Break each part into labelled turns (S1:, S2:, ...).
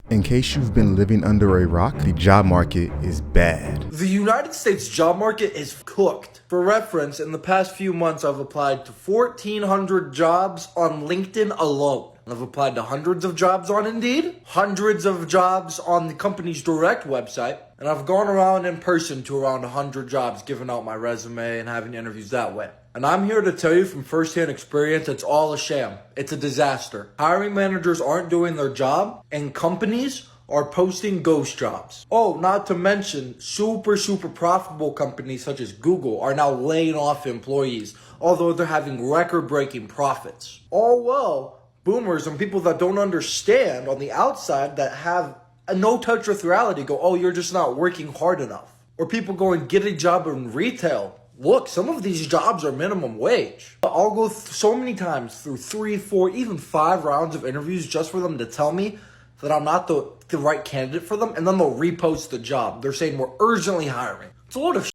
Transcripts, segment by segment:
S1: In case you've been living under a rock, the job market is bad.
S2: The United States job market is cooked. For reference, in the past few months, I've applied to 1,400 jobs on LinkedIn alone. I've applied to hundreds of jobs on Indeed, hundreds of jobs on the company's direct website, and I've gone around in person to around 100 jobs, giving out my resume and having interviews that way. And I'm here to tell you from firsthand experience, it's all a sham. It's a disaster. Hiring managers aren't doing their job, and companies are posting ghost jobs. Oh, not to mention, super profitable companies such as Google are now laying off employees, although they're having record-breaking profits. All well, boomers and people that don't understand on the outside that have a no touch with reality go, oh, you're just not working hard enough. Or people go and get a job in retail. Look, some of these jobs are minimum wage. I'll go so many times through 3, 4, even 5 rounds of interviews just for them to tell me that I'm not the right candidate for them, and then they'll repost the job. They're saying we're urgently hiring. It's a load of shit.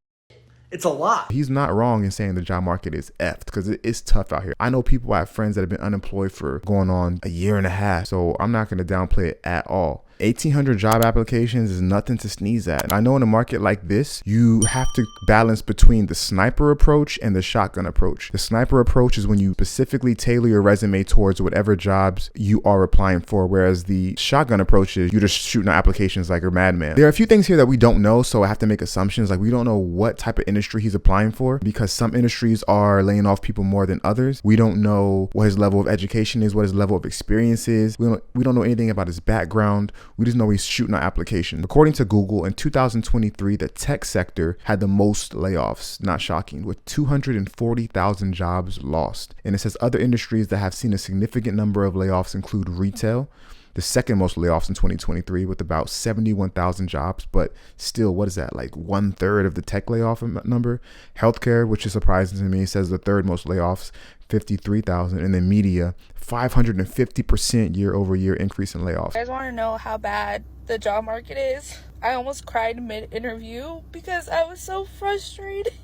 S2: It's a lot.
S1: He's not wrong in saying the job market is effed because it is tough out here. I know people, I have friends that have been unemployed for going on a year and a half, so I'm not going to downplay it at all. 1,800 job applications is nothing to sneeze at. I know in a market like this, you have to balance between the sniper approach and the shotgun approach. The sniper approach is when you specifically tailor your resume towards whatever jobs you are applying for, whereas the shotgun approach is you're just shooting out applications like a madman. There are a few things here that we don't know, so I have to make assumptions. Like, we don't know what type of industry he's applying for because some industries are laying off people more than others. We don't know what his level of education is, what his level of experience is. We don't know anything about his background. We just know he's shooting out applications. According to Google, in 2023, the tech sector had the most layoffs, not shocking, with 240,000 jobs lost. And it says other industries that have seen a significant number of layoffs include retail, the second most layoffs in 2023 with about 71,000 jobs, but still, what is that, like 1/3 of the tech layoff number? Healthcare, which is surprising to me, says the third most layoffs, 53,000, and then media, 550% year-over-year increase in layoffs.
S3: You guys want to know how bad the job market is? I almost cried mid-interview because I was so frustrated.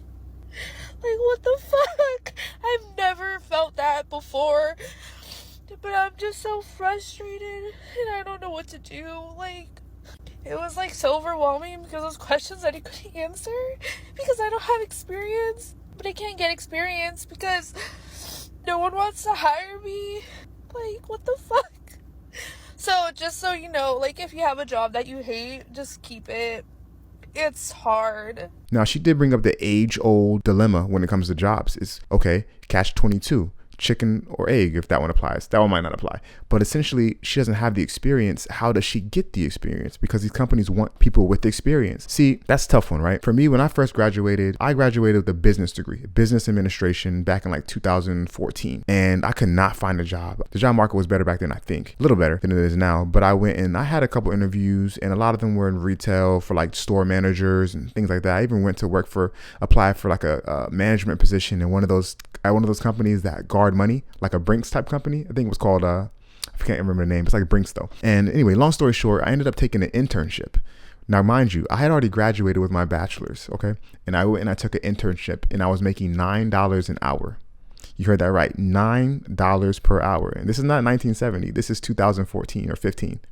S3: Like, what the fuck? I've never felt that before. But I'm just so frustrated and I don't know what to do. Like, it was like so overwhelming because those questions that I couldn't answer because I don't have experience. But I can't get experience because no one wants to hire me. Like, what the fuck? So just so you know, like, if you have a job that you hate, just keep it. It's hard.
S1: Now, she did bring up the age-old dilemma when it comes to jobs. It's, okay, catch 22. Chicken or egg, if that one applies. That one might not apply. But essentially, she doesn't have the experience. How does she get the experience? Because these companies want people with experience. See, that's a tough one, right? For me, when I first graduated, I graduated with a business degree, business administration, back in like 2014. And I could not find a job. The job market was better back then, I think. A little better than it is now. But I went and I had a couple interviews, and a lot of them were in retail for like store managers and things like that. I even went to apply for like a management position in one of those companies that guard money, like a Brinks type company. I think it was called, I can't remember the name. It's like Brinks though. And anyway, long story short, I ended up taking an internship. Now, mind you, I had already graduated with my bachelor's, okay? And I went and I took an internship and I was making $9 an hour. You heard that right, $9 per hour. And this is not 1970. This is 2014 or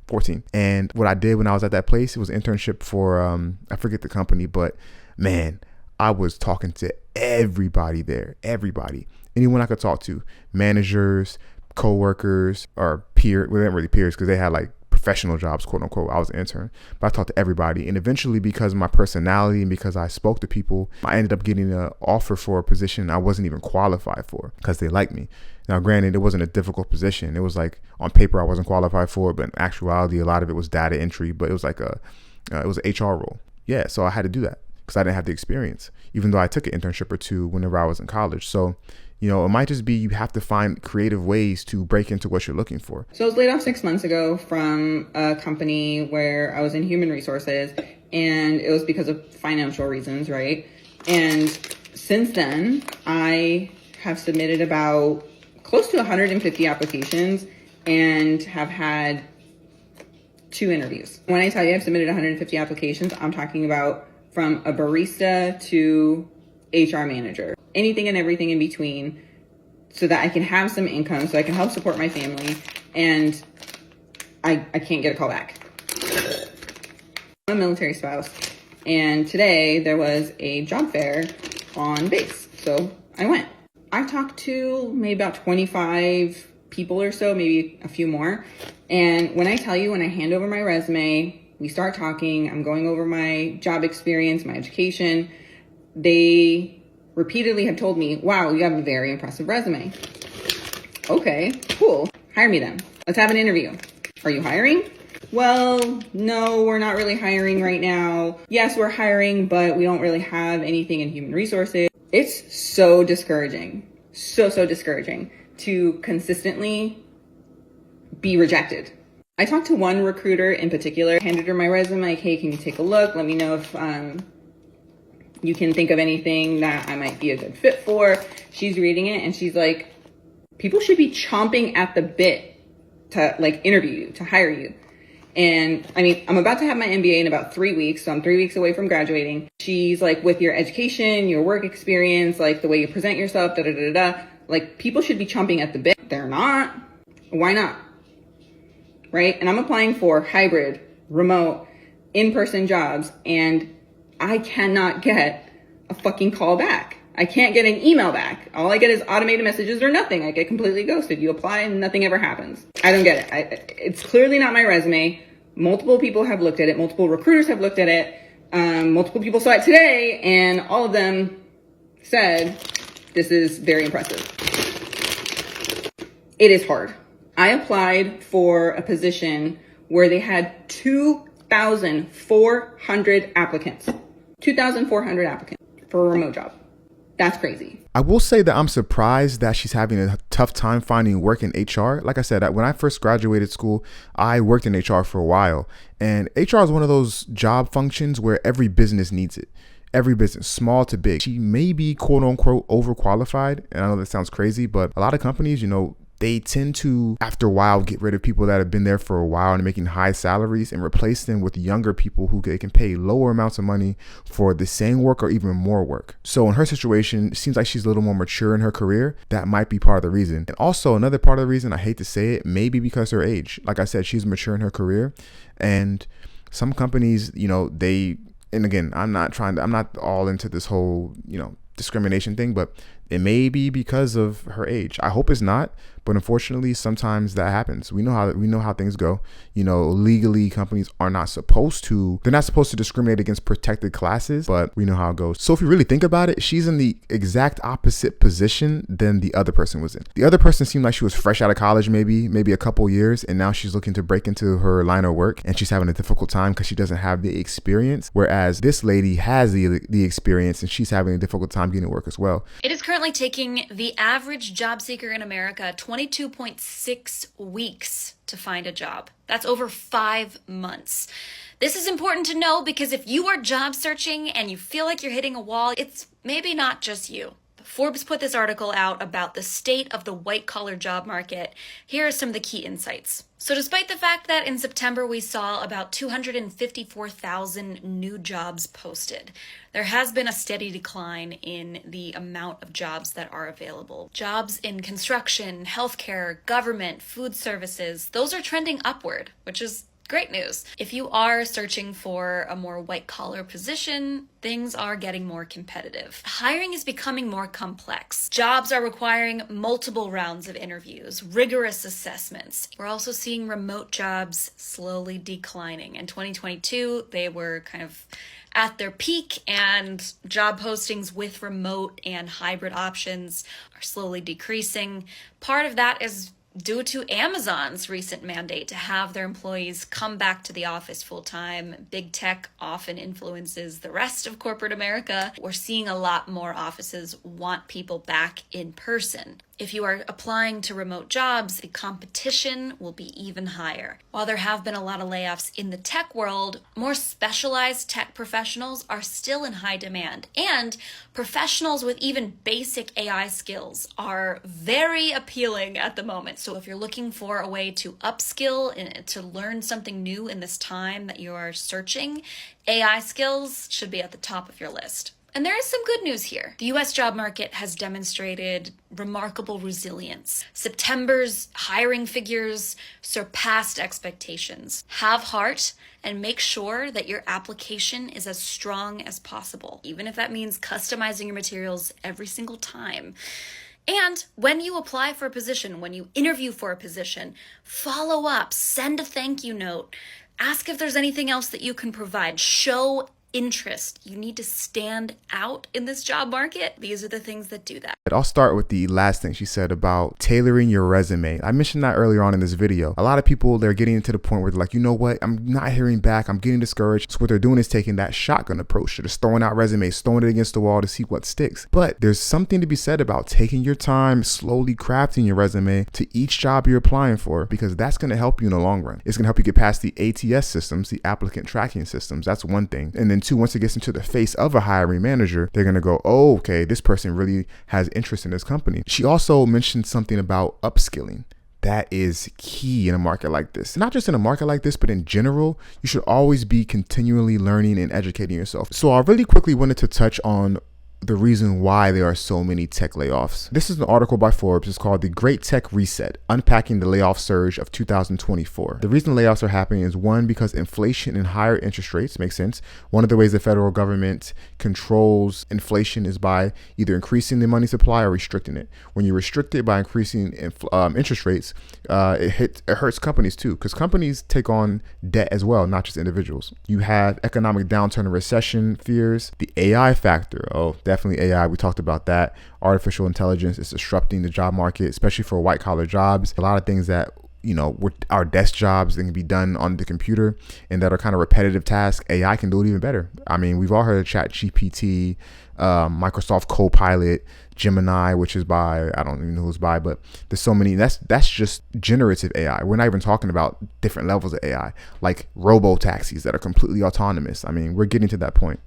S1: 14. And what I did when I was at that place, it was an internship for, I forget the company, but man, I was talking to everybody there, everybody. Anyone I could talk to, managers, co-workers, or peers. Well, they weren't really peers because they had like professional jobs, quote unquote. I was an intern, but I talked to everybody. And eventually, because of my personality and because I spoke to people, I ended up getting an offer for a position I wasn't even qualified for because they liked me. Now, granted, it wasn't a difficult position. It was like on paper I wasn't qualified for, but in actuality, a lot of it was data entry. But it was like it was an HR role. Yeah, so I had to do that because I didn't have the experience, even though I took an internship or two whenever I was in college. So, you know, it might just be you have to find creative ways to break into what you're looking for.
S4: So I was laid off 6 months ago from a company where I was in human resources, and it was because of financial reasons, right? And since then, I have submitted about close to 150 applications and have had 2 interviews. When I tell you I've submitted 150 applications, I'm talking about from a barista to HR manager, anything and everything in between, so that I can have some income, so I can help support my family, and I can't get a call back. I'm a military spouse, and today there was a job fair on base, so I went. I talked to maybe about 25 people or so, maybe a few more, and when I tell you, when I hand over my resume, we start talking, I'm going over my job experience, my education, they repeatedly have told me, wow, you have a very impressive resume. Okay, cool. Hire me then. Let's have an interview. Are you hiring? Well, no, we're not really hiring right now. Yes, we're hiring, but we don't really have anything in human resources. It's so discouraging. So discouraging to consistently be rejected. I talked to one recruiter in particular, handed her my resume, like, hey, can you take a look? Let me know if you can think of anything that I might be a good fit for. She's reading it and she's like, people should be chomping at the bit to like interview you, to hire you. And I mean, I'm about to have my MBA in about 3 weeks, so I'm 3 weeks away from graduating. She's like, with your education, your work experience, like the way you present yourself, like people should be chomping at the bit. They're not. Why not? Right? And I'm applying for hybrid, remote, in-person jobs, and I cannot get a fucking call back. I can't get an email back. All I get is automated messages or nothing. I get completely ghosted. You apply and nothing ever happens. I don't get it. It's clearly not my resume. Multiple people have looked at it. Multiple recruiters have looked at it. Multiple people saw it today, and all of them said, this is very impressive. It is hard. I applied for a position where they had 2,400 applicants. 2,400 applicants for a remote job. That's crazy.
S1: I will say that I'm surprised that she's having a tough time finding work in HR. Like I said, when I first graduated school, I worked in HR for a while. And HR is one of those job functions where every business needs it. Every business, small to big. She may be quote unquote overqualified. And I know that sounds crazy, but a lot of companies, they tend to, after a while, get rid of people that have been there for a while and making high salaries and replace them with younger people who they can pay lower amounts of money for the same work or even more work. So in her situation, it seems like she's a little more mature in her career. That might be part of the reason. And also another part of the reason, I hate to say it, maybe because her age. Like I said, she's mature in her career. And some companies, and again, I'm not all into this whole, discrimination thing, but it may be because of her age. I hope it's not, but unfortunately, sometimes that happens. We know how things go. Legally, companies are not supposed to. They're not supposed to discriminate against protected classes, but we know how it goes. So if you really think about it, she's in the exact opposite position than the other person was in. The other person seemed like she was fresh out of college, maybe a couple years, and now she's looking to break into her line of work, and she's having a difficult time because she doesn't have the experience. Whereas this lady has the experience, and she's having a difficult time getting work as well.
S5: It is currently taking the average job seeker in America 22.6 weeks to find a job. That's over 5 months. This is important to know because if you are job searching and you feel like you're hitting a wall, it's maybe not just you. Forbes put this article out about the state of the white-collar job market. Here are some of the key insights. So despite the fact that in September we saw about 254,000 new jobs posted, there has been a steady decline in the amount of jobs that are available. Jobs in construction, healthcare, government, food services, those are trending upward, which is great news. If you are searching for a more white-collar position, things are getting more competitive. Hiring is becoming more complex. Jobs are requiring multiple rounds of interviews, rigorous assessments. We're also seeing remote jobs slowly declining. In 2022, they were kind of at their peak, and job postings with remote and hybrid options are slowly decreasing. Part of that is due to Amazon's recent mandate to have their employees come back to the office full time. Big tech often influences the rest of corporate America. We're seeing a lot more offices want people back in person. If you are applying to remote jobs, the competition will be even higher. While there have been a lot of layoffs in the tech world, more specialized tech professionals are still in high demand. And professionals with even basic AI skills are very appealing at the moment. So if you're looking for a way to upskill and to learn something new in this time that you are searching, AI skills should be at the top of your list. And there is some good news here. The US job market has demonstrated remarkable resilience. September's hiring figures surpassed expectations. Have heart and make sure that your application is as strong as possible, even if that means customizing your materials every single time. And when you apply for a position, when you interview for a position, follow up, send a thank you note, ask if there's anything else that you can provide, show interest. You need to stand out in this job market. These are the things that do that.
S1: I'll start with the last thing she said about tailoring your resume. I mentioned that earlier on in this video. A lot of people, they're getting to the point where they're like, you know what? I'm not hearing back. I'm getting discouraged. So what they're doing is taking that shotgun approach. They're just throwing out resumes, throwing it against the wall to see what sticks. But there's something to be said about taking your time, slowly crafting your resume to each job you're applying for, because that's going to help you in the long run. It's going to help you get past the ATS systems, the applicant tracking systems. That's one thing. And then two, once it gets into the face of a hiring manager, they're going to go, oh, okay, this person really has interest in this company. She also mentioned something about upskilling. That is key in a market like this. Not just in a market like this, but in general, you should always be continually learning and educating yourself. So I really quickly wanted to touch on the reason why there are so many tech layoffs. This is an article by Forbes. It's called The Great Tech Reset, Unpacking the Layoff Surge of 2024. The reason layoffs are happening is, one, because inflation and higher interest rates. Makes sense. One of the ways the federal government controls inflation is by either increasing the money supply or restricting it. When you restrict it by increasing interest rates, it hurts companies too, because companies take on debt as well, not just individuals. You have economic downturn and recession fears. The AI factor. Oh, definitely AI. We talked about that. Artificial intelligence is disrupting the job market, especially for white collar jobs. A lot of things that, you know, our desk jobs that can be done on the computer and that are kind of repetitive tasks, AI can do it even better. I mean, we've all heard of ChatGPT, Microsoft Copilot, Gemini, which is by, I don't even know who's by, but there's so many. That's just generative AI. We're not even talking about different levels of AI, like robo taxis that are completely autonomous. I mean, we're getting to that point.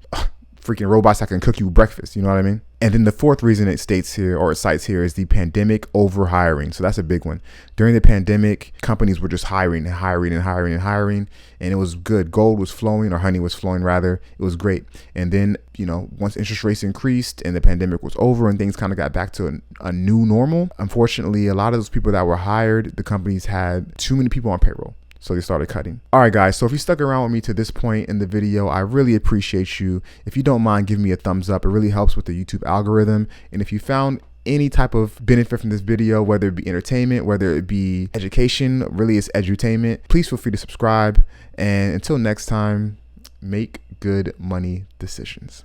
S1: Freaking robots that can cook you breakfast, you know what I mean? And then the fourth reason it states here, or it cites here, is the pandemic over hiring. So that's a big one. During the pandemic, companies were just hiring and hiring and hiring and hiring, and it was good. Gold was flowing, or honey was flowing rather. It was great. And then, you know, once interest rates increased and the pandemic was over and things kind of got back to a new normal, unfortunately, a lot of those people that were hired, the companies had too many people on payroll. So they started cutting. All right, guys. So if you stuck around with me to this point in the video, I really appreciate you. If you don't mind, give me a thumbs up. It really helps with the YouTube algorithm. And if you found any type of benefit from this video, whether it be entertainment, whether it be education, really it's edutainment, please feel free to subscribe. And until next time, make good money decisions.